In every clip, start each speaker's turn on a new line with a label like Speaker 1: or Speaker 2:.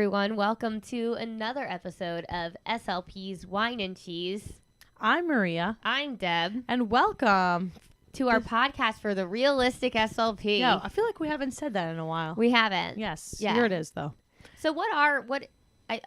Speaker 1: everyone. Welcome to another episode of SLP's Wine and Cheese.
Speaker 2: I'm Maria.
Speaker 1: I'm Deb.
Speaker 2: And welcome
Speaker 1: to our podcast for the realistic SLP.
Speaker 2: Yeah, I feel like we haven't said that in a while.
Speaker 1: We haven't.
Speaker 2: Yes.
Speaker 1: Yeah.
Speaker 2: Here it is, though.
Speaker 1: So a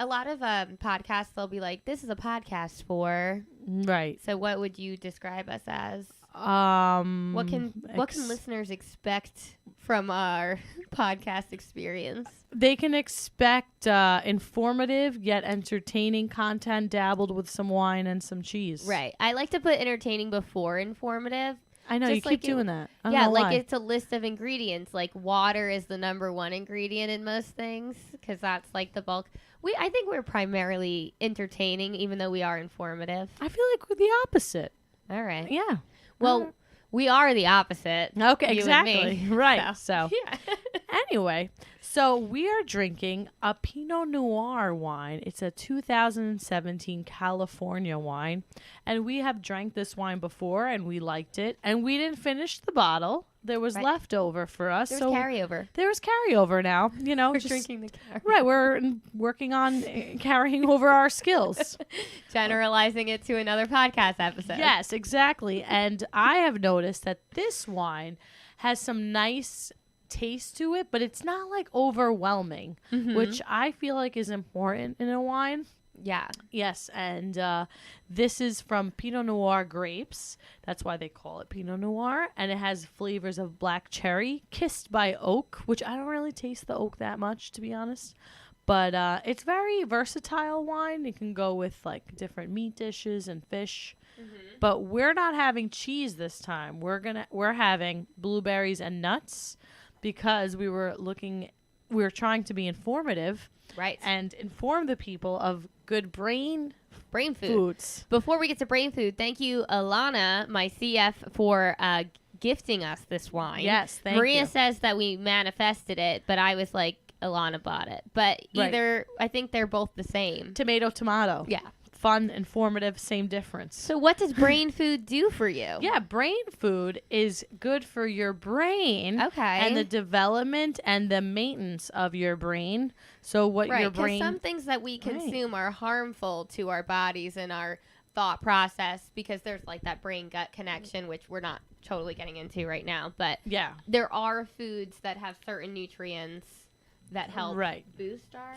Speaker 1: lot of podcasts, they'll be like, this is a podcast for.
Speaker 2: Right.
Speaker 1: So what would you describe us as?
Speaker 2: What
Speaker 1: can listeners expect from our podcast experience?
Speaker 2: They can expect informative yet entertaining content dabbled with some wine and some cheese.
Speaker 1: Right. I like to put entertaining before informative.
Speaker 2: I know,
Speaker 1: Just
Speaker 2: you keep doing that. I don't
Speaker 1: Yeah,
Speaker 2: know
Speaker 1: like
Speaker 2: why.
Speaker 1: it's a list of ingredients. Like water is the number one ingredient in most things because that's like the bulk. I think we're primarily entertaining, even though we are informative.
Speaker 2: I feel like we're the opposite.
Speaker 1: All right.
Speaker 2: Yeah.
Speaker 1: Well, we are the opposite.
Speaker 2: Okay,
Speaker 1: you
Speaker 2: exactly.
Speaker 1: and me.
Speaker 2: Right. So,
Speaker 1: yeah.
Speaker 2: anyway, so we are drinking a Pinot Noir wine. It's a 2017 California wine. And we have drank this wine before and we liked it. And we didn't finish the bottle. There was leftover for us.
Speaker 1: There's carryover.
Speaker 2: There was carryover now. You know,
Speaker 1: We're drinking the carryover.
Speaker 2: Right. We're working on carrying over our skills.
Speaker 1: Generalizing it to another podcast episode.
Speaker 2: Yes, exactly. And I have noticed that this wine has some nice taste to it, but it's not like overwhelming, which I feel like is important in a wine.
Speaker 1: Yeah.
Speaker 2: Yes, and this is from Pinot Noir grapes. That's why they call it Pinot Noir. And it has flavors of black cherry, kissed by oak, which I don't really taste the oak that much, to be honest. But it's very versatile wine. It can go with like different meat dishes and fish. But we're not having cheese this time. We're having blueberries and nuts because we were trying to be informative.
Speaker 1: Right.
Speaker 2: And inform the people of good brain
Speaker 1: food.
Speaker 2: foods.
Speaker 1: Before we get to brain food, thank you, Alana, my CF, for gifting us this wine.
Speaker 2: Yes, thank
Speaker 1: Maria
Speaker 2: you.
Speaker 1: says that we manifested it, but I was like, Alana bought it. But I think they're both the same.
Speaker 2: Tomato.
Speaker 1: Yeah.
Speaker 2: Fun, informative, same difference.
Speaker 1: So what does brain food do for you?
Speaker 2: Yeah, brain food is good for your brain.
Speaker 1: Okay.
Speaker 2: And the development and the maintenance of your brain. So what your brain...
Speaker 1: Because some things that we consume are harmful to our bodies and our thought process because there's like that brain-gut connection, which we're not totally getting into right now. But
Speaker 2: yeah,
Speaker 1: there are foods that have certain nutrients that help boost our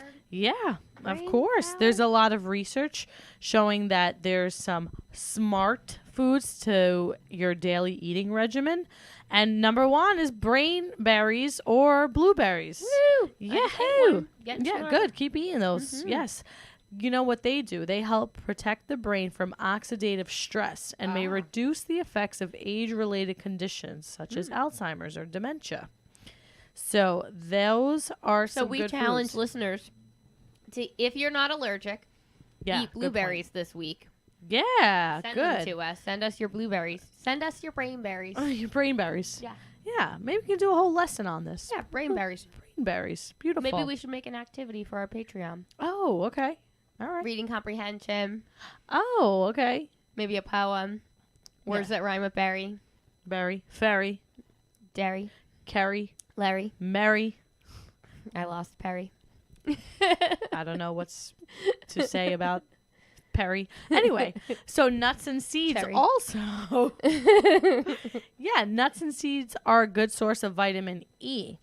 Speaker 2: of course.
Speaker 1: power.
Speaker 2: There's a lot of research showing that there's some smart foods to your daily eating regimen. And number one is brain berries or blueberries.
Speaker 1: Woo!
Speaker 2: Yeah, good. Keep eating those.
Speaker 1: Mm-hmm.
Speaker 2: Yes. You know what they do? They help protect the brain from oxidative stress and may reduce the effects of age-related conditions such as Alzheimer's or dementia. So those are some good
Speaker 1: we challenge
Speaker 2: foods.
Speaker 1: listeners to, if you're not allergic, eat blueberries this week.
Speaker 2: Yeah,
Speaker 1: Send
Speaker 2: good.
Speaker 1: them to us. Send us your blueberries. Send us your brain berries.
Speaker 2: Oh, your brain berries.
Speaker 1: Yeah.
Speaker 2: Yeah, maybe we can do a whole lesson on this.
Speaker 1: Yeah, brain berries.
Speaker 2: Brain berries. Beautiful.
Speaker 1: Maybe we should make an activity for our Patreon.
Speaker 2: Oh, okay. All right.
Speaker 1: Reading comprehension.
Speaker 2: Oh, okay.
Speaker 1: Maybe a poem. Words that rhyme with berry.
Speaker 2: Berry. Ferry.
Speaker 1: Dairy.
Speaker 2: Kerry.
Speaker 1: Larry.
Speaker 2: Mary.
Speaker 1: I lost Perry.
Speaker 2: I don't know what's to say about Perry. Anyway, so nuts and seeds
Speaker 1: Cherry.
Speaker 2: also. Yeah, nuts and seeds are a good source of vitamin E.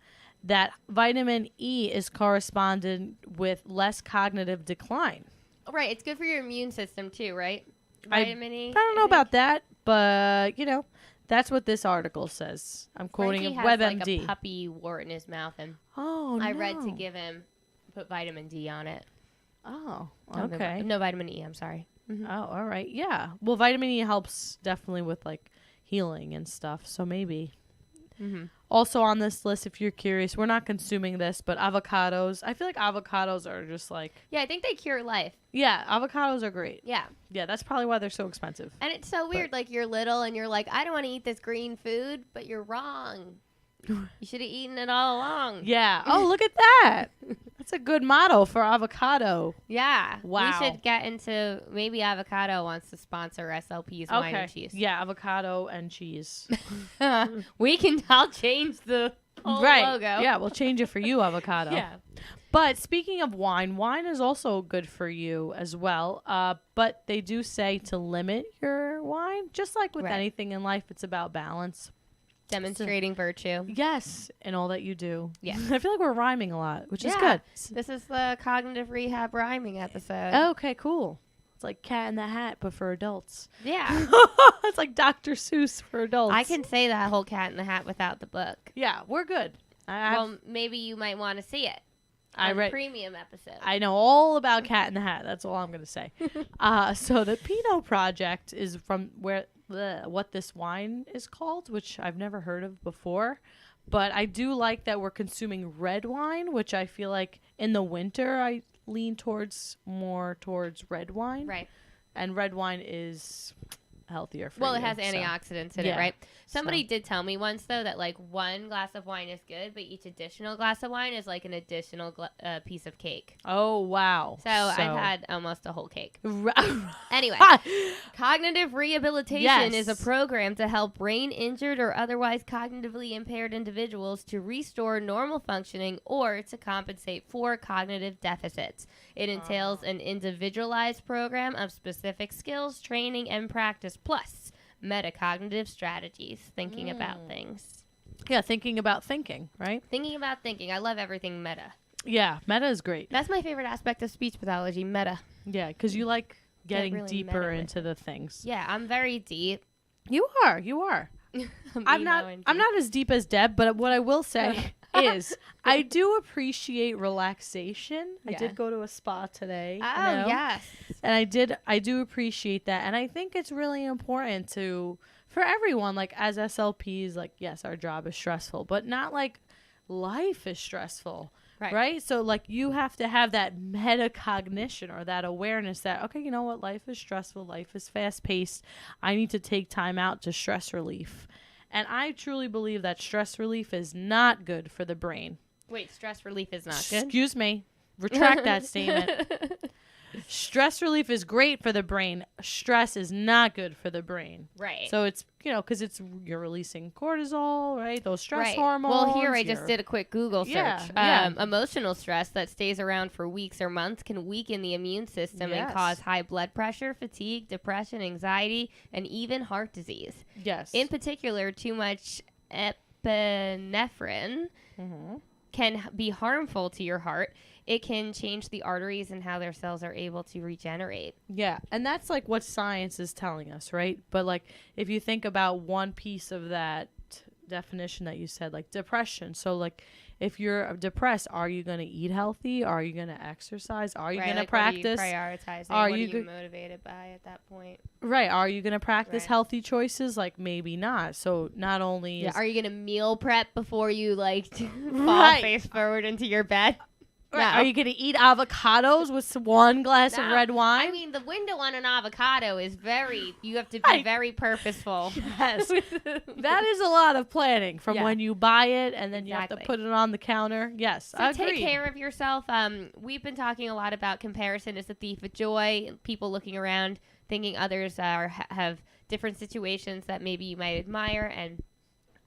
Speaker 2: That vitamin E is corresponded with less cognitive decline.
Speaker 1: Right. It's good for your immune system too, right? Vitamin E.
Speaker 2: I don't know about that, but, you know, that's what this article says. I'm quoting
Speaker 1: Frankie
Speaker 2: WebMD.
Speaker 1: has like a puppy wart in his mouth, and I read to give him, put vitamin D on it.
Speaker 2: Oh,
Speaker 1: Oh,
Speaker 2: okay.
Speaker 1: no vitamin E, I'm sorry. Mm-hmm.
Speaker 2: Oh, all right. Yeah. Well, vitamin E helps definitely with like healing and stuff. So maybe.
Speaker 1: Mm-hmm.
Speaker 2: Also on this list, if you're curious, we're not consuming this, but avocados. I feel like avocados are just like.
Speaker 1: Yeah, I think they cure life.
Speaker 2: Yeah, avocados are great.
Speaker 1: Yeah.
Speaker 2: Yeah, that's probably why they're so expensive.
Speaker 1: And it's so weird. Like you're little and you're like, I don't want to eat this green food, but you're wrong. You should have eaten it all along.
Speaker 2: Yeah. Oh, look at that. That's a good motto for avocado.
Speaker 1: Yeah.
Speaker 2: Wow.
Speaker 1: We should get into, maybe avocado wants to sponsor SLP's wine and cheese.
Speaker 2: Yeah, avocado and cheese.
Speaker 1: I'll change the whole logo.
Speaker 2: Yeah, we'll change it for you, avocado.
Speaker 1: Yeah.
Speaker 2: But speaking of wine, wine is also good for you as well. But they do say to limit your wine. Just like with
Speaker 1: Right.
Speaker 2: anything in life, it's about balance.
Speaker 1: Demonstrating virtue.
Speaker 2: Yes, in all that you do.
Speaker 1: Yeah.
Speaker 2: I feel like we're rhyming a lot, which is
Speaker 1: Yeah.
Speaker 2: good.
Speaker 1: This is the cognitive rehab rhyming episode.
Speaker 2: Oh, okay, cool. It's like Cat in the Hat, but for adults.
Speaker 1: Yeah.
Speaker 2: It's like Dr. Seuss for adults.
Speaker 1: I can say that whole Cat in the Hat without the book.
Speaker 2: Yeah, we're good.
Speaker 1: Well, maybe you might want to see it.
Speaker 2: I
Speaker 1: on the
Speaker 2: read
Speaker 1: premium episode.
Speaker 2: I know all about Cat in the Hat. That's all I'm going to say. So the Pinot Project is from what this wine is called, which I've never heard of before. But I do like that we're consuming red wine, which I feel like in the winter I lean more towards red wine.
Speaker 1: Right.
Speaker 2: And red wine is healthier for
Speaker 1: Well,
Speaker 2: you.
Speaker 1: it has
Speaker 2: so.
Speaker 1: antioxidants in
Speaker 2: Yeah.
Speaker 1: it, right? Somebody did tell me once, though, that like one glass of wine is good, but each additional glass of wine is like an additional piece of cake.
Speaker 2: Oh, wow.
Speaker 1: So I've had almost a whole cake.
Speaker 2: Right.
Speaker 1: Anyway, cognitive rehabilitation is a program to help brain injured or otherwise cognitively impaired individuals to restore normal functioning or to compensate for cognitive deficits. It entails an individualized program of specific skills, training, and practice, plus metacognitive strategies, thinking about things.
Speaker 2: Yeah, thinking about thinking, right?
Speaker 1: Thinking about thinking. I love everything meta.
Speaker 2: Yeah, meta is great.
Speaker 1: That's my favorite aspect of speech pathology, meta.
Speaker 2: Yeah, because you like getting
Speaker 1: really
Speaker 2: deeper
Speaker 1: meta with
Speaker 2: into the things.
Speaker 1: Yeah, I'm very deep.
Speaker 2: You are. I'm not as deep as Deb, but what I will say is I do appreciate relaxation.
Speaker 1: Yeah.
Speaker 2: I did go to a spa today.
Speaker 1: Oh, yes.
Speaker 2: And I do appreciate that. And I think it's really important for everyone, like as SLPs, like, yes, our job is stressful, but not like life is stressful. Right. So like you have to have that metacognition or that awareness that, okay, you know what? Life is stressful. Life is fast paced. I need to take time out to stress relief. And I truly believe that stress relief is not good for the brain.
Speaker 1: Wait, stress relief is not good?
Speaker 2: Excuse me. Retract that statement. Stress relief is great for the brain. Stress is not good for the brain.
Speaker 1: Right.
Speaker 2: So it's, because you're releasing cortisol, right? Those stress hormones.
Speaker 1: Well, here I just did a quick Google search.
Speaker 2: Yeah.
Speaker 1: Emotional stress that stays around for weeks or months can weaken the immune system and cause high blood pressure, fatigue, depression, anxiety, and even heart disease.
Speaker 2: Yes.
Speaker 1: In particular, too much epinephrine can be harmful to your heart. It can change the arteries and how their cells are able to regenerate.
Speaker 2: Yeah, and that's like what science is telling us, right? But like if you think about one piece of that definition that you said, like depression. So like if you're depressed, are you going to eat healthy? Are you going to exercise? Are you going to practice?
Speaker 1: What are you prioritizing?
Speaker 2: Are
Speaker 1: what
Speaker 2: you
Speaker 1: are you motivated by at that point?
Speaker 2: Right. Are you going to practice healthy choices? Like maybe not. So not only
Speaker 1: are you going to meal prep before you like fall face forward into your bed?
Speaker 2: Right.
Speaker 1: No.
Speaker 2: Are you going to eat avocados with one glass of red wine?
Speaker 1: I mean, the window on an avocado is you have to be very purposeful.
Speaker 2: Yes. That is a lot of planning from when you buy it and then you have to put it on the counter. Yes,
Speaker 1: so take care of yourself. We've been talking a lot about comparison is the thief of joy. People looking around, thinking others have different situations that maybe you might admire, and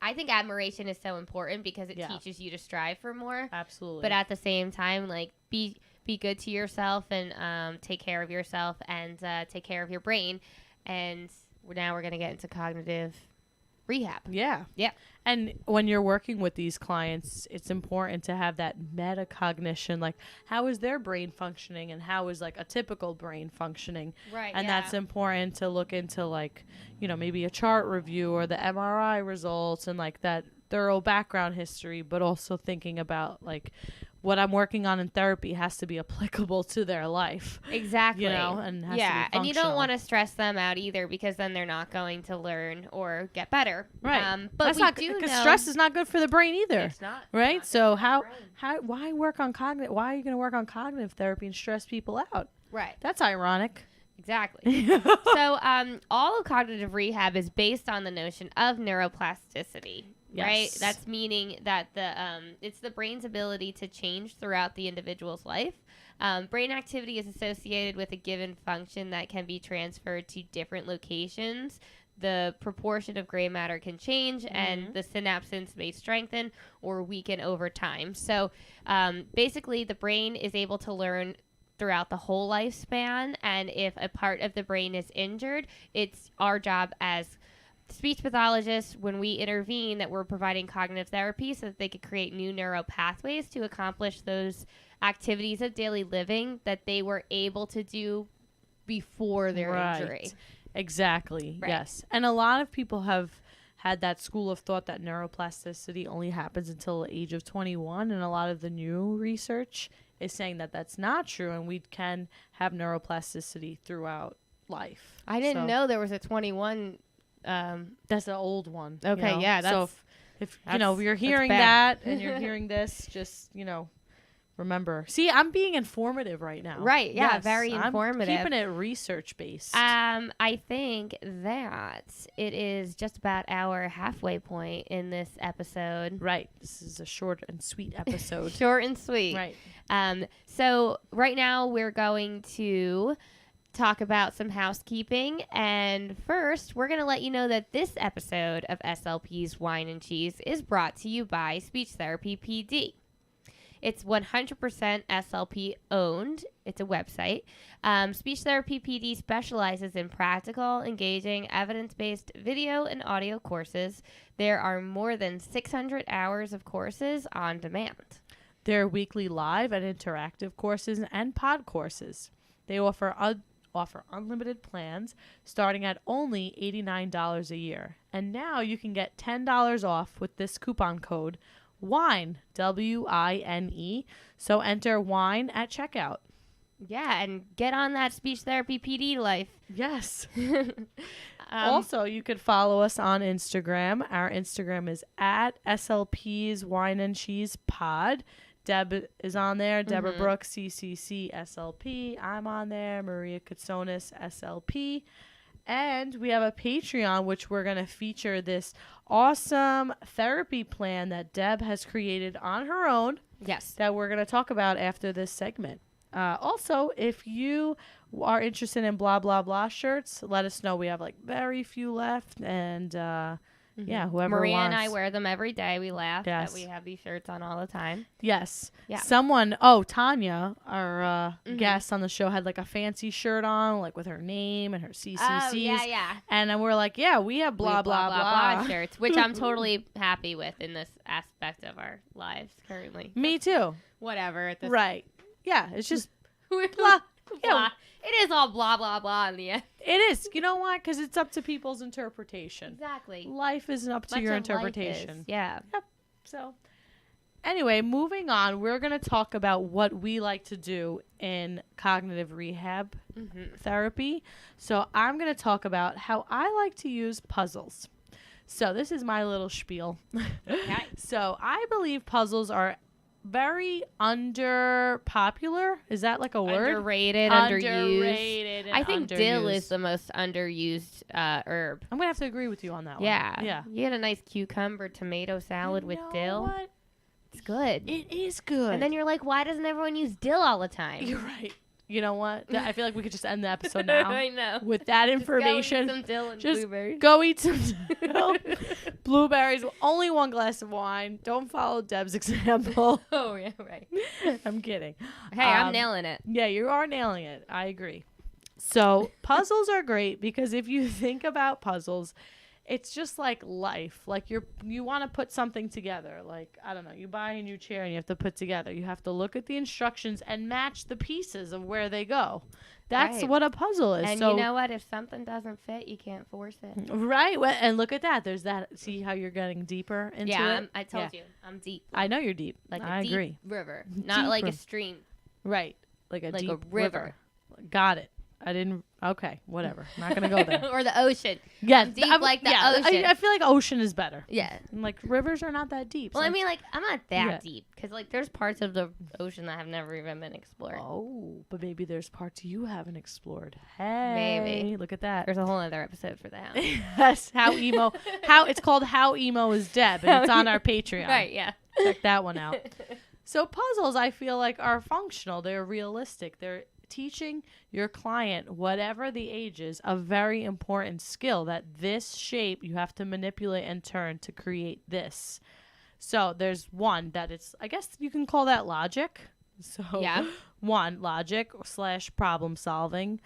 Speaker 1: I think admiration is so important because it teaches you to strive for more.
Speaker 2: Absolutely.
Speaker 1: But at the same time, like be good to yourself and take care of yourself and take care of your brain. And now we're going to get into cognitive rehab.
Speaker 2: Yeah.
Speaker 1: Yeah.
Speaker 2: And when you're working with these clients, it's important to have that metacognition, like how is their brain functioning and how is like a typical brain functioning.
Speaker 1: Right.
Speaker 2: And that's important to look into, like, maybe a chart review or the MRI results and like that thorough background history, but also thinking about like what I'm working on in therapy has to be applicable to their life.
Speaker 1: Exactly.
Speaker 2: And has to be
Speaker 1: and you don't
Speaker 2: functional.
Speaker 1: want to stress them out either because then they're not going to learn or get better.
Speaker 2: Right.
Speaker 1: But
Speaker 2: that's not because stress is not good for the brain either.
Speaker 1: It's not.
Speaker 2: Right. So why work on cognitive? Why are you going to work on cognitive therapy and stress people out?
Speaker 1: Right.
Speaker 2: That's ironic.
Speaker 1: Exactly. So all of cognitive rehab is based on the notion of neuroplasticity.
Speaker 2: Yes.
Speaker 1: Right? That's meaning that it's the brain's ability to change throughout the individual's life. Brain activity is associated with a given function that can be transferred to different locations the proportion of gray matter can change and the synapses may strengthen or weaken over time. So basically, the brain is able to learn throughout the whole lifespan, and if a part of the brain is injured, it's our job as speech pathologists, when we intervene, that we're providing cognitive therapy so that they could create new neural pathways to accomplish those activities of daily living that they were able to do before their injury.
Speaker 2: Exactly. Right. Yes. And a lot of people have had that school of thought that neuroplasticity only happens until the age of 21, and a lot of the new research is saying that that's not true, and we can have neuroplasticity throughout life.
Speaker 1: I didn't know there was a 21.
Speaker 2: That's the old one.
Speaker 1: Okay, yeah. That's,
Speaker 2: so if you're hearing that and you're hearing this, just remember. See, I'm being informative right now.
Speaker 1: Right. Yeah. Yes, very informative.
Speaker 2: I'm keeping it research based.
Speaker 1: I think that it is just about our halfway point in this episode.
Speaker 2: Right. This is a short and sweet episode.
Speaker 1: Short and sweet.
Speaker 2: Right.
Speaker 1: So right now we're going to talk about some housekeeping, and first we're going to let you know that this episode of SLP's Wine and Cheese is brought to you by Speech Therapy PD. It's 100% SLP owned. It's a website. Speech Therapy PD specializes in practical, engaging, evidence-based video and audio courses. There are more than 600 hours of courses on demand.
Speaker 2: There are weekly live and interactive courses and pod courses. They offer unlimited plans starting at only $89 a year. And now you can get $10 off with this coupon code WINE, WINE. So enter WINE at checkout.
Speaker 1: Yeah, and get on that Speech Therapy PD life.
Speaker 2: Yes. Also, you could follow us on Instagram. Our Instagram is at SLP's Wine and Cheese Pod. Deb is on there. Deborah Brooks, CCC, SLP. I'm on there. Maria Katsonis, SLP. And we have a Patreon, which we're going to feature this awesome therapy plan that Deb has created on her own.
Speaker 1: Yes.
Speaker 2: That we're going to talk about after this segment. Also, if you are interested in blah, blah, blah shirts, let us know. We have very few left. And yeah, whoever
Speaker 1: Maria
Speaker 2: wants.
Speaker 1: and I wear them every day. We laugh that we have these shirts on all the time.
Speaker 2: Yes.
Speaker 1: Yeah.
Speaker 2: Tanya, our guest on the show, had a fancy shirt on, with her name and her CCCs.
Speaker 1: Oh, yeah.
Speaker 2: And then we're we have blah, blah, blah
Speaker 1: shirts, which I'm totally happy with in this aspect of our lives currently.
Speaker 2: Me too.
Speaker 1: Whatever. At this
Speaker 2: right. Yeah, it's just
Speaker 1: blah.
Speaker 2: blah.
Speaker 1: Yeah. It is all blah, blah, blah in the end.
Speaker 2: It is. You know why? Because it's up to people's interpretation.
Speaker 1: Exactly.
Speaker 2: Life isn't up to your interpretation.
Speaker 1: Yeah.
Speaker 2: Yep. So, anyway, moving on, we're going to talk about what we like to do in cognitive rehab therapy. So, I'm going to talk about how I like to use puzzles. So, this is my little spiel.
Speaker 1: Okay.
Speaker 2: So, I believe puzzles are very underpopular. Is that a word?
Speaker 1: Underrated, underused.
Speaker 2: Underrated.
Speaker 1: I think dill is the most underused herb.
Speaker 2: I'm gonna have to agree with you on that one.
Speaker 1: Yeah. You get a nice cucumber tomato salad with dill.
Speaker 2: What?
Speaker 1: It's good.
Speaker 2: It is good.
Speaker 1: And then you're like, why doesn't everyone use dill all the time?
Speaker 2: You're right. You know what? I feel like we could just end the episode now.
Speaker 1: I know.
Speaker 2: With that information.
Speaker 1: Just go eat some dill and blueberries.
Speaker 2: Go eat some dill. Blueberries. Only one glass of wine. Don't follow Deb's example.
Speaker 1: Oh, yeah, right.
Speaker 2: I'm kidding.
Speaker 1: Hey, I'm nailing it.
Speaker 2: Yeah, you are nailing it. I agree. So puzzles are great because if you think about puzzles, it's just like life. You want to put something together. I don't know, you buy a new chair and you have to put together. You have to look at the instructions and match the pieces of where they go. That's what a puzzle is.
Speaker 1: And you know what? If something doesn't fit, you can't force it.
Speaker 2: Right. And look at that. There's that. See how you're getting deeper into it?
Speaker 1: I told you. I'm deep.
Speaker 2: I know you're deep.
Speaker 1: I
Speaker 2: agree.
Speaker 1: Deep river. Not like a stream.
Speaker 2: Right. Like a deep
Speaker 1: river.
Speaker 2: Got it. I didn't. Okay, whatever. I'm not gonna go there.
Speaker 1: Or the ocean.
Speaker 2: Yeah,
Speaker 1: deep like the ocean.
Speaker 2: I feel like ocean is better.
Speaker 1: Yeah,
Speaker 2: rivers are not that deep.
Speaker 1: Well, I mean, I'm not that deep because there's parts of the ocean that have never even been explored.
Speaker 2: Oh, but maybe there's parts you haven't explored. Hey,
Speaker 1: maybe
Speaker 2: look at that.
Speaker 1: There's a whole other episode for that.
Speaker 2: Yes, it's called How Emo is Deb, and it's on our Patreon.
Speaker 1: Right? Yeah,
Speaker 2: check that one out. So puzzles, I feel are functional. They're realistic. They're teaching your client, whatever the age is, a very important skill that this shape you have to manipulate and turn to create this. So there's one that it's, I guess you can call that logic. So
Speaker 1: Yeah.
Speaker 2: 1, logic / problem solving.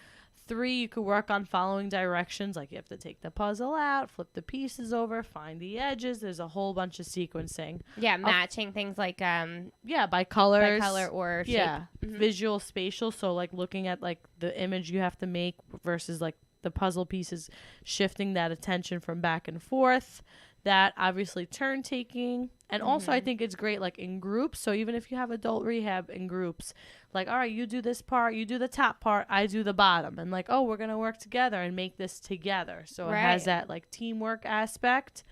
Speaker 2: 3, you could work on following directions, like you have to take the puzzle out, flip the pieces over, find the edges. There's a whole bunch of sequencing.
Speaker 1: Yeah, matching things like
Speaker 2: by colors.
Speaker 1: by color or shape.
Speaker 2: Yeah, visual, spatial. So like looking at like the image you have to make versus like the puzzle pieces, shifting that attention from back and forth. That obviously turn taking. And also I think it's great like in groups. So even if you have adult rehab in groups, like, all right, you do this part, you do the top part, I do the bottom. And like, oh, we're going to work together and make this together. So it has that like teamwork aspect.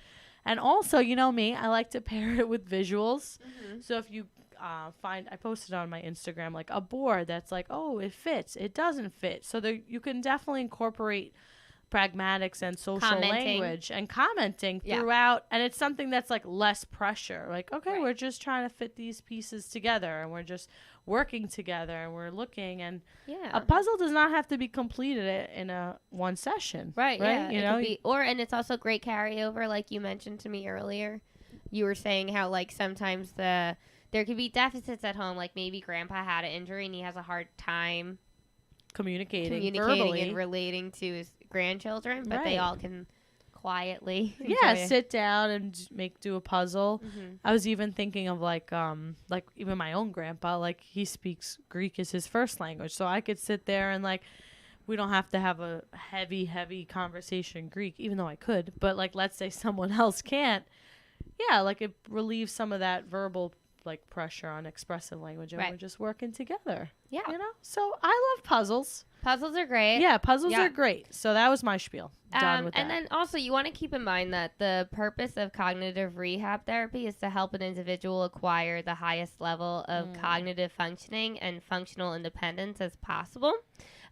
Speaker 2: And also, you know me, I like to pair it with visuals. So if you I posted on my Instagram like a board that's like, oh, it fits, it doesn't fit. So there, you can definitely incorporate pragmatics and social language and commenting throughout, and it's something that's like less pressure, like, okay, we're just trying to fit these pieces together and we're just working together and we're looking, and a puzzle does not have to be completed in a one session, right? You know,
Speaker 1: and it's also great carryover, like you mentioned to me earlier. You were saying how like sometimes there could be deficits at home, like maybe grandpa had an injury and he has a hard time
Speaker 2: communicating verbally
Speaker 1: and relating to his grandchildren, but they all can quietly
Speaker 2: sit down and do a puzzle. I was even thinking of like even my own grandpa, like he speaks Greek as his first language, so I could sit there and like we don't have to have a heavy conversation in Greek, even though I could, but like let's say someone else can't, like it relieves some of that verbal like pressure on expressive language, and we're just working together. You know, so I love puzzles.
Speaker 1: Puzzles are great.
Speaker 2: Yeah, puzzles are great. So that was my spiel. Done with that.
Speaker 1: And then also you want to keep in mind that the purpose of cognitive rehab therapy is to help an individual acquire the highest level of cognitive functioning and functional independence as possible.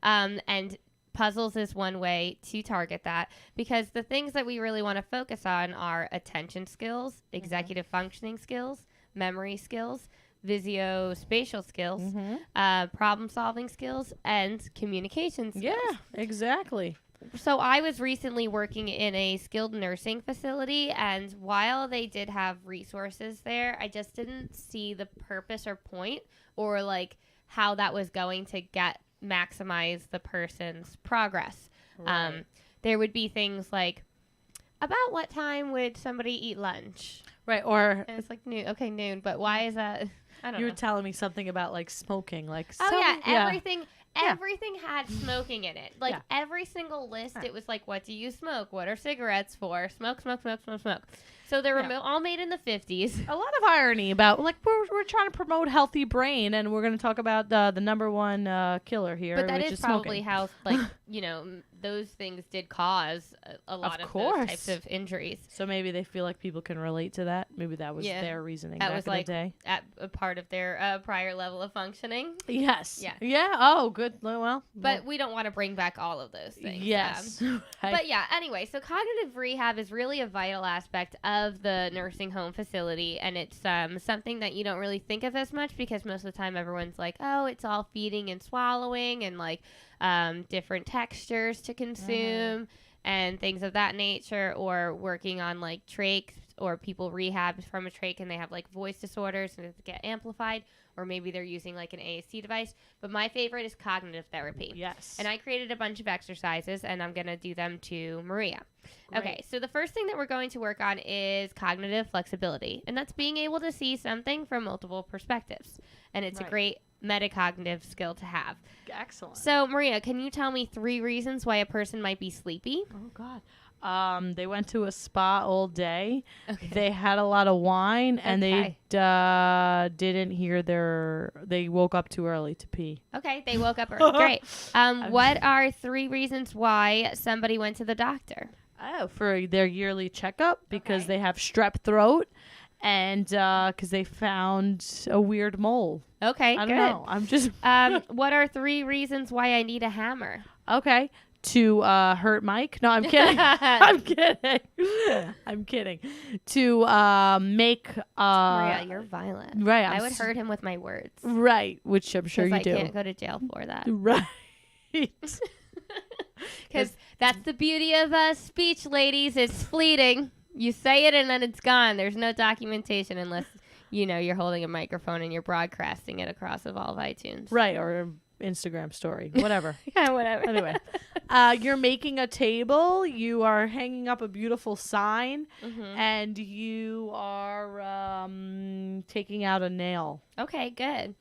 Speaker 1: And puzzles is one way to target that, because the things that we really want to focus on are attention skills, executive functioning skills, memory skills, visuospatial skills, problem-solving skills, and communication skills.
Speaker 2: Yeah, exactly.
Speaker 1: So I was recently working in a skilled nursing facility, and while they did have resources there, I just didn't see the purpose or point, or like how that was going to maximize the person's progress.
Speaker 2: Right.
Speaker 1: There would be things like, about what time would somebody eat lunch?
Speaker 2: Right, or...
Speaker 1: And it's like noon. Okay, noon, but why is that? I don't know.
Speaker 2: You were telling me something about like smoking, like...
Speaker 1: Everything had smoking in it. Like every single list, it was like, what do you smoke? What are cigarettes for? Smoke. So they were all made in the 50s.
Speaker 2: A lot of irony about, like, we're trying to promote healthy brain, and we're going to talk about the number one killer here,
Speaker 1: but that
Speaker 2: which
Speaker 1: is probably how, like, you know, those things did cause a lot of those types of injuries.
Speaker 2: So maybe they feel like people can relate to that. Maybe that was their reasoning back in the day.
Speaker 1: At a part of their prior level of functioning.
Speaker 2: Yes. Yeah. Oh, good. Well.
Speaker 1: But we don't want to bring back all of those things.
Speaker 2: Yes.
Speaker 1: But yeah, anyway, so cognitive rehab is really a vital aspect of the nursing home facility, and it's something that you don't really think of as much, because most of the time everyone's like, oh, it's all feeding and swallowing and like different textures to consume and things of that nature, or working on like trachs, or people rehab from a trach and they have like voice disorders and it get amplified, or maybe they're using like an ASC device. But my favorite is cognitive therapy.
Speaker 2: Yes.
Speaker 1: And I created a bunch of exercises, and I'm going to do them to Maria.
Speaker 2: Great.
Speaker 1: Okay, so the first thing that we're going to work on is cognitive flexibility, and that's being able to see something from multiple perspectives. And it's a great metacognitive skill to have.
Speaker 2: Excellent.
Speaker 1: So, Maria, can you tell me 3 reasons why a person might be sleepy?
Speaker 2: Oh, God. They went to a spa all day.
Speaker 1: Okay.
Speaker 2: They had a lot of wine, and they didn't hear they woke up too early to pee.
Speaker 1: Okay, they woke up early. Great. What are 3 reasons why somebody went to the doctor?
Speaker 2: Oh, for their yearly checkup, because they have strep throat, and because they found a weird mole.
Speaker 1: Okay,
Speaker 2: I don't know. I'm just...
Speaker 1: what are 3 reasons why I need a hammer?
Speaker 2: Okay. to hurt Mike. No, I'm kidding. I'm kidding. I'm kidding. To make
Speaker 1: Maria, you're violent.
Speaker 2: Right.
Speaker 1: I would hurt him with my words.
Speaker 2: Right, which I'm sure you do.
Speaker 1: I can't go to jail for that.
Speaker 2: Right.
Speaker 1: Because that's the beauty of speech, ladies. It's fleeting. You say it and then it's gone. There's no documentation unless, you're holding a microphone and you're broadcasting it across Evolve iTunes.
Speaker 2: Right, or Instagram story, whatever.
Speaker 1: Yeah, whatever.
Speaker 2: Anyway, you're making a table. You are hanging up a beautiful sign, and you are taking out a nail.
Speaker 1: Okay, good.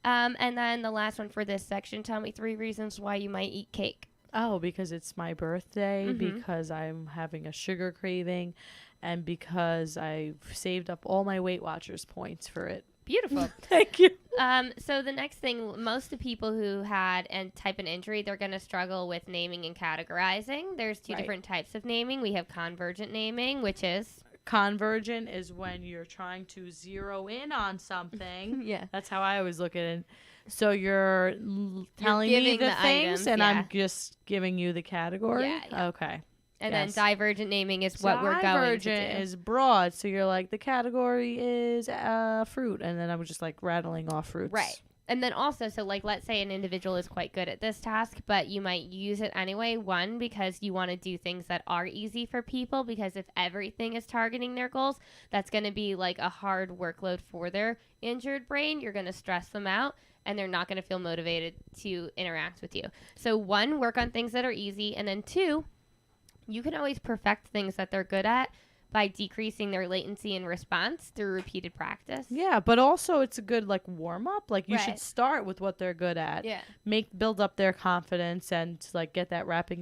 Speaker 1: And then the last one for this section, tell me 3 reasons why you might eat cake.
Speaker 2: Oh, because it's my birthday, because I'm having a sugar craving, and because I've saved up all my Weight Watchers points for it.
Speaker 1: Beautiful.
Speaker 2: Thank you.
Speaker 1: So the next thing, most of the people who had type an injury, they're going to struggle with naming and categorizing. There's 2 different types of naming. We have convergent naming, which is...
Speaker 2: Convergent is when you're trying to zero in on something.
Speaker 1: Yeah.
Speaker 2: That's how I always look at it. So you're telling me the things, items, and I'm just giving you the category?
Speaker 1: Yeah.
Speaker 2: Okay.
Speaker 1: And then divergent naming is what we're going to do.
Speaker 2: Divergent is broad. So you're like, the category is fruit. And then I'm just like rattling off fruits.
Speaker 1: Right. And then also, so like, let's say an individual is quite good at this task, but you might use it anyway. 1, because you want to do things that are easy for people, because if everything is targeting their goals, that's going to be like a hard workload for their injured brain. You're going to stress them out, and they're not going to feel motivated to interact with you. So 1, work on things that are easy. And then 2, you can always perfect things that they're good at by decreasing their latency and response through repeated practice.
Speaker 2: Yeah, but also it's a good like warm up. Like you should start with what they're good at.
Speaker 1: Yeah.
Speaker 2: Build up their confidence and like get that rapid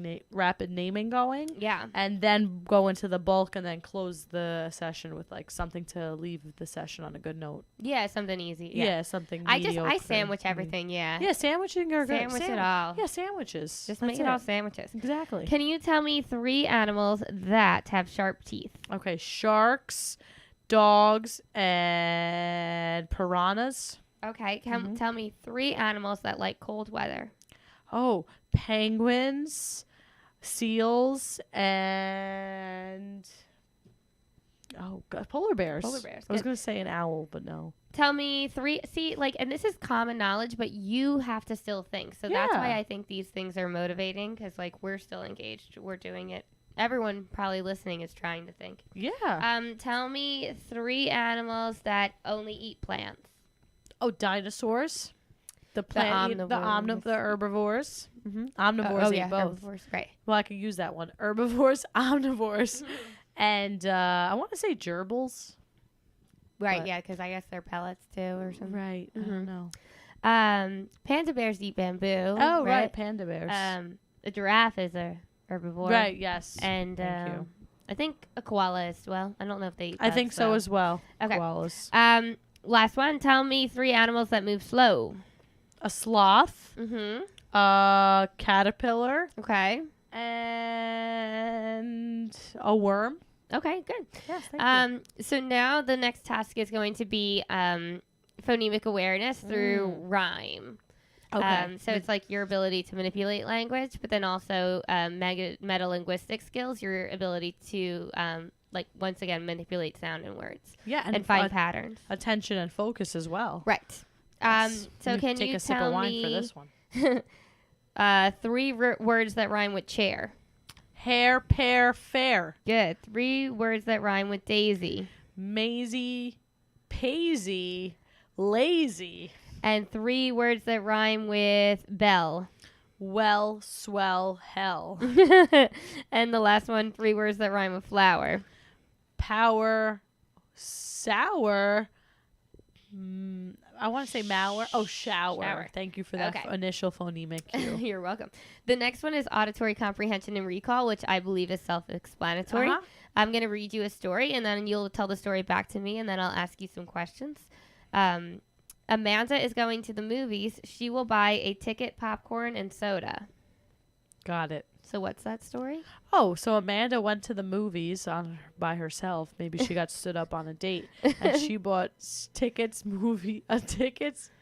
Speaker 2: naming going.
Speaker 1: Yeah.
Speaker 2: And then go into the bulk and then close the session with like something to leave the session on a good note.
Speaker 1: Yeah, something easy.
Speaker 2: Yeah, something mediocre.
Speaker 1: I sandwich everything, yeah.
Speaker 2: Yeah, sandwiching are good.
Speaker 1: Sandwich it all.
Speaker 2: Yeah, sandwiches.
Speaker 1: Just make it all sandwiches.
Speaker 2: Exactly.
Speaker 1: Can you tell me 3 animals that have sharp teeth?
Speaker 2: Okay, sharks, dogs, and piranhas.
Speaker 1: Okay, tell me 3 animals that like cold weather.
Speaker 2: Oh, penguins, seals, and polar bears.
Speaker 1: Polar bears.
Speaker 2: I was going to say an owl, but no.
Speaker 1: Tell me 3, and this is common knowledge, but you have to still think. So that's why I think these things are motivating, because like we're still engaged. We're doing it. Everyone probably listening is trying to think.
Speaker 2: Yeah.
Speaker 1: Tell me 3 animals that only eat plants.
Speaker 2: Oh, dinosaurs. The herbivores. Omnivores eat both.
Speaker 1: Herbivores, right.
Speaker 2: Well, I could use that one. Herbivores, omnivores. And I want to say gerbils.
Speaker 1: Right, yeah, because I guess they're pellets too or something.
Speaker 2: Right. I don't know.
Speaker 1: Panda bears eat bamboo.
Speaker 2: Oh, right. Panda bears.
Speaker 1: A giraffe is a herbivore.
Speaker 2: Right, yes.
Speaker 1: And
Speaker 2: Thank you.
Speaker 1: I think a koala as well. I don't know if they eat
Speaker 2: I think so as well.
Speaker 1: Okay.
Speaker 2: Koalas.
Speaker 1: Last one. Tell me 3 animals that move slow.
Speaker 2: A sloth. A caterpillar.
Speaker 1: Okay.
Speaker 2: And a worm.
Speaker 1: Okay, good.
Speaker 2: Yes, thank you.
Speaker 1: So now the next task is going to be phonemic awareness through rhyme.
Speaker 2: Okay.
Speaker 1: So it's like your ability to manipulate language, but then also meta-linguistic skills, your ability to, once again, manipulate sound and words.
Speaker 2: Yeah,
Speaker 1: and find patterns.
Speaker 2: Attention and focus as well.
Speaker 1: Right.
Speaker 2: Yes.
Speaker 1: So can
Speaker 2: take
Speaker 1: you
Speaker 2: a sip
Speaker 1: tell
Speaker 2: of wine
Speaker 1: me
Speaker 2: for this one?
Speaker 1: 3 words that rhyme with chair?
Speaker 2: Hair, pear, fair.
Speaker 1: Good. 3 words that rhyme with daisy.
Speaker 2: Maisie, paisy, lazy.
Speaker 1: And 3 words that rhyme with bell.
Speaker 2: Well, swell, hell.
Speaker 1: And the last one, 3 words that rhyme with flower.
Speaker 2: Power, sour. I want to say malware. Oh, shower. Thank you for that initial phonemic cue.
Speaker 1: You're welcome. The next one is auditory comprehension and recall, which I believe is self-explanatory. I'm going to read you a story, and then you'll tell the story back to me, and then I'll ask you some questions. Amanda is going to the movies. She will buy a ticket, popcorn, and soda.
Speaker 2: Got it.
Speaker 1: So what's that story?
Speaker 2: Oh, so Amanda went to the movies by herself. Maybe she got stood up on a date, and she bought tickets,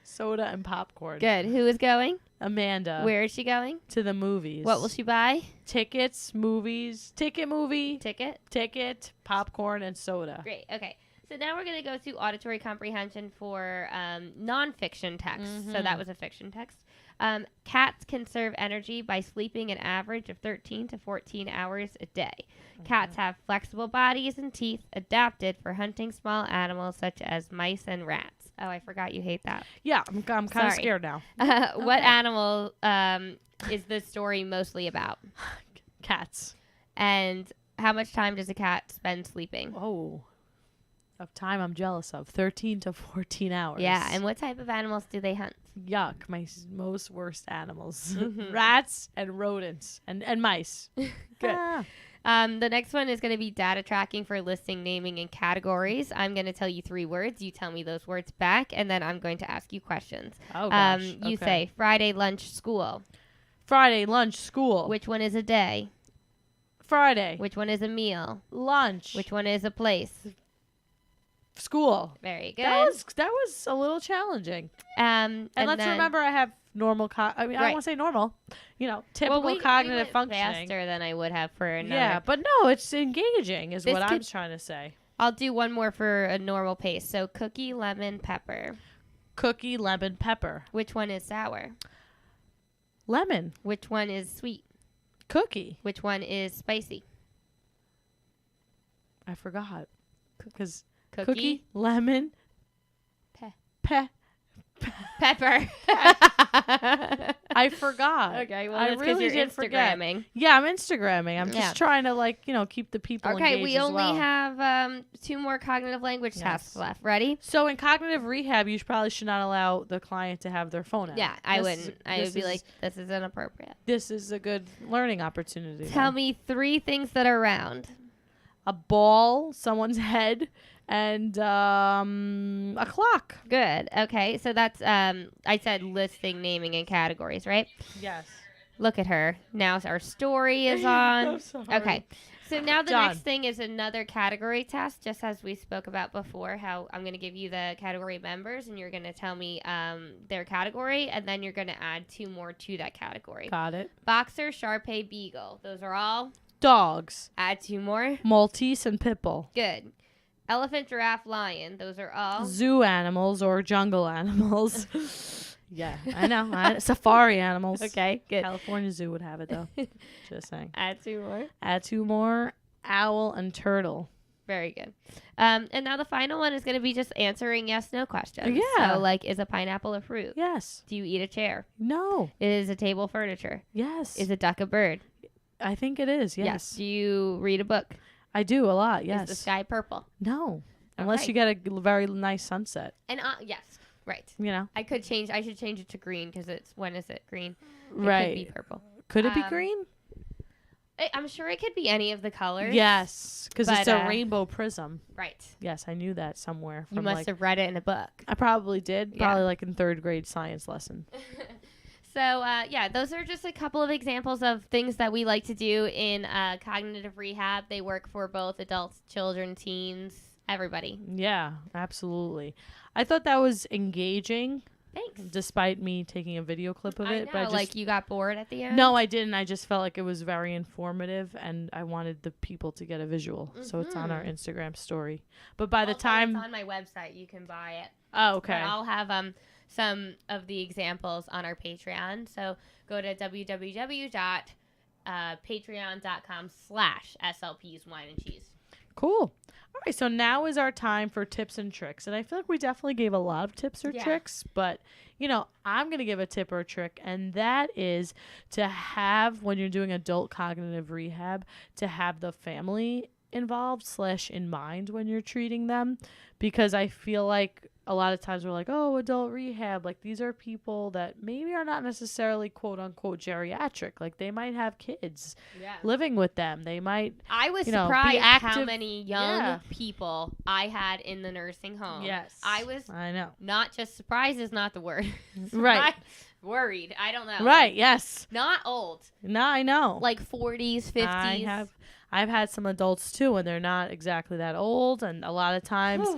Speaker 2: soda, and popcorn.
Speaker 1: Good. Who is going?
Speaker 2: Amanda.
Speaker 1: Where is she going?
Speaker 2: To the movies.
Speaker 1: What will she buy?
Speaker 2: Tickets, movies, ticket, popcorn, and soda.
Speaker 1: Great. Okay. So now we're going to go to auditory comprehension for nonfiction text.
Speaker 2: Mm-hmm.
Speaker 1: So that was a fiction text. Cats conserve energy by sleeping an average of 13 to 14 hours a day. Mm-hmm. Cats have flexible bodies and teeth adapted for hunting small animals such as mice and rats. Oh, I forgot you hate that.
Speaker 2: Yeah, I'm kind of scared now.
Speaker 1: What animal is this story mostly about?
Speaker 2: Cats.
Speaker 1: And how much time does a cat spend sleeping?
Speaker 2: Oh, of time I'm jealous of. 13 to 14 hours.
Speaker 1: Yeah, and what type of animals do they hunt?
Speaker 2: Yuck, my most worst animals.
Speaker 1: Mm-hmm.
Speaker 2: Rats and rodents and mice.
Speaker 1: Good. The next one is going to be data tracking for listing, naming, and categories. I'm going to tell you 3 words. You tell me those words back, and then I'm going to ask you questions.
Speaker 2: Oh, gosh.
Speaker 1: You say Friday, lunch, school.
Speaker 2: Friday, lunch, school.
Speaker 1: Which one is a day?
Speaker 2: Friday.
Speaker 1: Which one is a meal?
Speaker 2: Lunch.
Speaker 1: Which one is a place?
Speaker 2: School.
Speaker 1: Very good.
Speaker 2: That was a little challenging. And let's remember I have normal I don't want to say normal. Typical cognitive functioning.
Speaker 1: Faster than I would have for another.
Speaker 2: Yeah, but no, it's engaging is what I'm trying to say.
Speaker 1: I'll do one more for a normal pace. So cookie, lemon, pepper.
Speaker 2: Cookie, lemon, pepper.
Speaker 1: Which one is sour?
Speaker 2: Lemon.
Speaker 1: Which one is sweet?
Speaker 2: Cookie.
Speaker 1: Which one is spicy?
Speaker 2: I forgot. Because
Speaker 1: Cookie,
Speaker 2: lemon,
Speaker 1: pepper.
Speaker 2: I forgot.
Speaker 1: Okay, well,
Speaker 2: I
Speaker 1: that's because
Speaker 2: really
Speaker 1: you're
Speaker 2: did forget.
Speaker 1: Instagramming.
Speaker 2: Yeah, I'm Instagramming. I'm just trying to, keep the people engaged.
Speaker 1: Okay, we only
Speaker 2: well.
Speaker 1: have 2 more cognitive language tasks left. Ready?
Speaker 2: So in cognitive rehab, you probably should not allow the client to have their phone out.
Speaker 1: Yeah, I wouldn't. I would be like, this is inappropriate.
Speaker 2: This is a good learning opportunity.
Speaker 1: Tell me 3 things that are round.
Speaker 2: A ball, someone's head, and a clock.
Speaker 1: Good. Okay, so that's I said listing, naming, and categories, right?
Speaker 2: Yes.
Speaker 1: Look at her. Now our story is on.
Speaker 2: I'm sorry.
Speaker 1: Okay. So now the
Speaker 2: Done.
Speaker 1: next thing is another category task, just as we spoke about before, how I'm going to give you the category members, and you're going to tell me their category, and then you're going to add 2 more to that category.
Speaker 2: Got it.
Speaker 1: Boxer, Shar-Pei, Beagle. Those are all?
Speaker 2: Dogs.
Speaker 1: Add 2 more.
Speaker 2: Maltese and Pitbull.
Speaker 1: Good. Elephant, giraffe, lion. Those are all?
Speaker 2: Zoo animals or jungle animals. Yeah, I know. Safari animals.
Speaker 1: Okay, good.
Speaker 2: California Zoo would have it, though. Just saying.
Speaker 1: Add 2 more.
Speaker 2: Add 2 more. Owl and turtle.
Speaker 1: Very good. And now the final one is going to be just answering yes/no questions.
Speaker 2: Yeah.
Speaker 1: So, like, is a pineapple a fruit?
Speaker 2: Yes.
Speaker 1: Do you eat a chair?
Speaker 2: No.
Speaker 1: Is a table furniture?
Speaker 2: Yes.
Speaker 1: Is a duck a bird?
Speaker 2: I think it is, yes.
Speaker 1: Do you read a book?
Speaker 2: I do a lot, yes.
Speaker 1: Is the sky purple?
Speaker 2: No. Unless you get a very nice sunset.
Speaker 1: And yes, right. I should change it to green because when is it green? It could be purple.
Speaker 2: Could it be green?
Speaker 1: I'm sure it could be any of the colors.
Speaker 2: Yes, because it's a rainbow prism.
Speaker 1: Right.
Speaker 2: Yes, I knew that somewhere.
Speaker 1: You must have read it in a book.
Speaker 2: I probably did. Probably like in 3rd grade science lesson.
Speaker 1: So, those are just a couple of examples of things that we like to do in cognitive rehab. They work for both adults, children, teens, everybody.
Speaker 2: Yeah, absolutely. I thought that was engaging.
Speaker 1: Thanks.
Speaker 2: Despite me taking a video clip of it.
Speaker 1: But like you got bored at the end?
Speaker 2: No, I didn't. I just felt like it was very informative, and I wanted the people to get a visual. Mm-hmm. So it's on our Instagram story. But by the time...
Speaker 1: It's on my website. You can buy it.
Speaker 2: Oh, okay.
Speaker 1: But I'll have some of the examples on our Patreon. So go to www.patreon.com/SLPs Wine and Cheese.
Speaker 2: Cool. All right, so now is our time for tips and tricks. And I feel like we definitely gave a lot of tips or tricks, but, I'm going to give a tip or a trick, and that is to have, when you're doing adult cognitive rehab, to have the family involved / in mind when you're treating them, because I feel like a lot of times we're like, oh, adult rehab. Like, these are people that maybe are not necessarily quote unquote geriatric. Like, they might have kids living with them. They might,
Speaker 1: I was surprised how many young people I had in the nursing home.
Speaker 2: Yes.
Speaker 1: I
Speaker 2: know.
Speaker 1: Not just surprised is not the word.
Speaker 2: Right.
Speaker 1: Worried. I don't know.
Speaker 2: Right.
Speaker 1: Like,
Speaker 2: yes.
Speaker 1: Not old.
Speaker 2: No, I know.
Speaker 1: Like 40s, 50s.
Speaker 2: I've had some adults too, and they're not exactly that old. And a lot of times,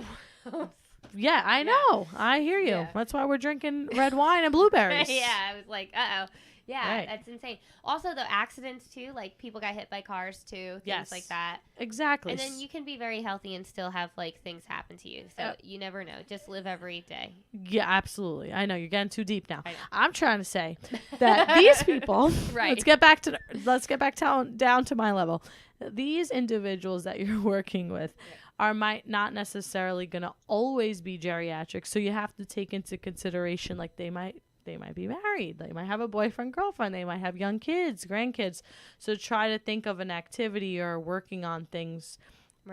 Speaker 2: yeah, I know. I hear you. Yeah. That's why we're drinking red wine and blueberries.
Speaker 1: Yeah, I was like, uh-oh. Yeah, right. That's insane. Also, the accidents, too. Like, people got hit by cars, too. Things like that.
Speaker 2: Exactly.
Speaker 1: And then you can be very healthy and still have, like, things happen to you. So, you never know. Just live every day.
Speaker 2: Yeah, absolutely. I know. You're getting too deep now. I'm trying to say that these people...
Speaker 1: Right.
Speaker 2: Let's get back down to my level. These individuals that you're working with might not necessarily going to always be geriatric. So, you have to take into consideration, like, they might be married. They might have a boyfriend, girlfriend. They might have young kids, grandkids. So try to think of an activity or working on things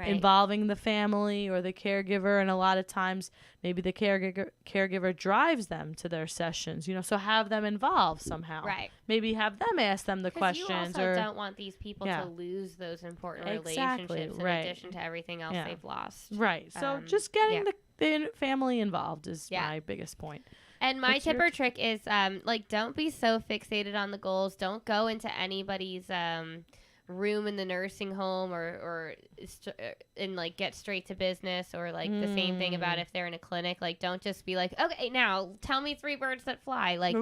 Speaker 2: involving the family or the caregiver. And a lot of times, maybe the caregiver drives them to their sessions, so have them involved somehow.
Speaker 1: Right.
Speaker 2: Maybe have them ask them the questions.
Speaker 1: You also don't want these people to lose those important relationships in addition to everything else they've lost.
Speaker 2: Right. So just getting the family involved is my biggest point.
Speaker 1: And my tip or trick is, don't be so fixated on the goals. Don't go into anybody's room in the nursing home or get straight to business or, the same thing about if they're in a clinic. Like, don't just be like, okay, now tell me 3 birds that fly. Like,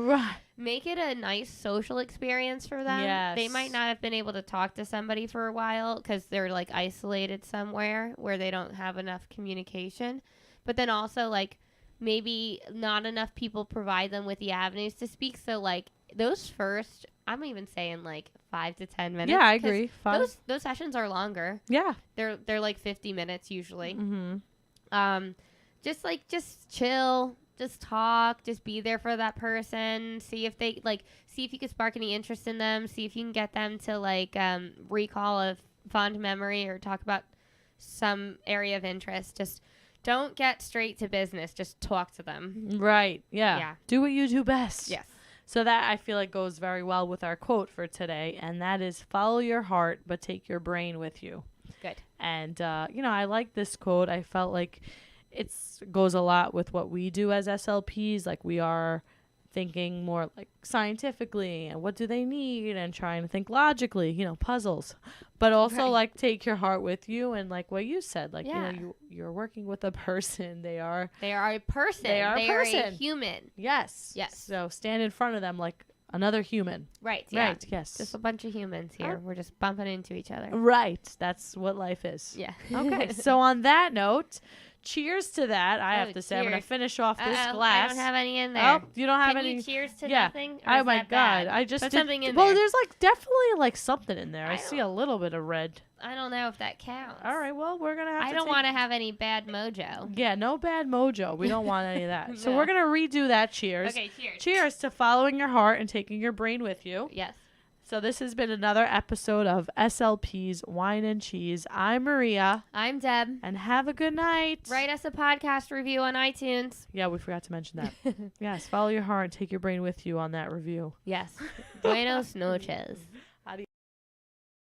Speaker 1: make it a nice social experience for them.
Speaker 2: Yes.
Speaker 1: They might not have been able to talk to somebody for a while because they're, isolated somewhere where they don't have enough communication. But then also, maybe not enough people provide them with the avenues to speak. So, those first, I'm even saying, 5 to 10 minutes.
Speaker 2: Yeah, I agree.
Speaker 1: Those sessions are longer.
Speaker 2: Yeah.
Speaker 1: They're 50 minutes usually.
Speaker 2: Mm-hmm.
Speaker 1: Just chill. Just talk. Just be there for that person. See if they, see if you can spark any interest in them. See if you can get them to, recall a fond memory or talk about some area of interest. Just don't get straight to business. Just talk to them.
Speaker 2: Right. Yeah. Do what you do best.
Speaker 1: Yes.
Speaker 2: So that I feel like goes very well with our quote for today. And that is follow your heart, but take your brain with you.
Speaker 1: Good.
Speaker 2: And, I like this quote. I felt like it goes a lot with what we do as SLPs. Like we are thinking more scientifically and what do they need and trying to think logically, puzzles, but also take your heart with you. And what you said, you're working with a person. They are
Speaker 1: a person. They are a human.
Speaker 2: Yes. So stand in front of them like another human.
Speaker 1: Right. Yeah.
Speaker 2: Right. Yes.
Speaker 1: Just a bunch of humans here. We're just bumping into each other.
Speaker 2: Right. That's what life is.
Speaker 1: Yeah.
Speaker 2: Okay. So on that note, cheers to that. I have to say, I'm going to finish off this glass.
Speaker 1: I don't have any in there.
Speaker 2: Oh, you don't have any?
Speaker 1: Can you cheers to nothing?
Speaker 2: Oh my God. I just
Speaker 1: put something in there.
Speaker 2: Well, there's definitely something in there. I see a little bit of red.
Speaker 1: I don't know if that counts.
Speaker 2: All right. Well, we're going to have to
Speaker 1: I don't want to have any bad mojo.
Speaker 2: Yeah, no bad mojo. We don't want any of that. So we're going to redo that cheers.
Speaker 1: Okay, cheers.
Speaker 2: Cheers to following your heart and taking your brain with you.
Speaker 1: Yes.
Speaker 2: So this has been another episode of SLP's Wine and Cheese. I'm Maria.
Speaker 1: I'm Deb.
Speaker 2: And have a good night.
Speaker 1: Write us a podcast review on iTunes.
Speaker 2: Yeah, we forgot to mention that. Yes, follow your heart and take your brain with you on that review.
Speaker 1: Yes. Buenos noches.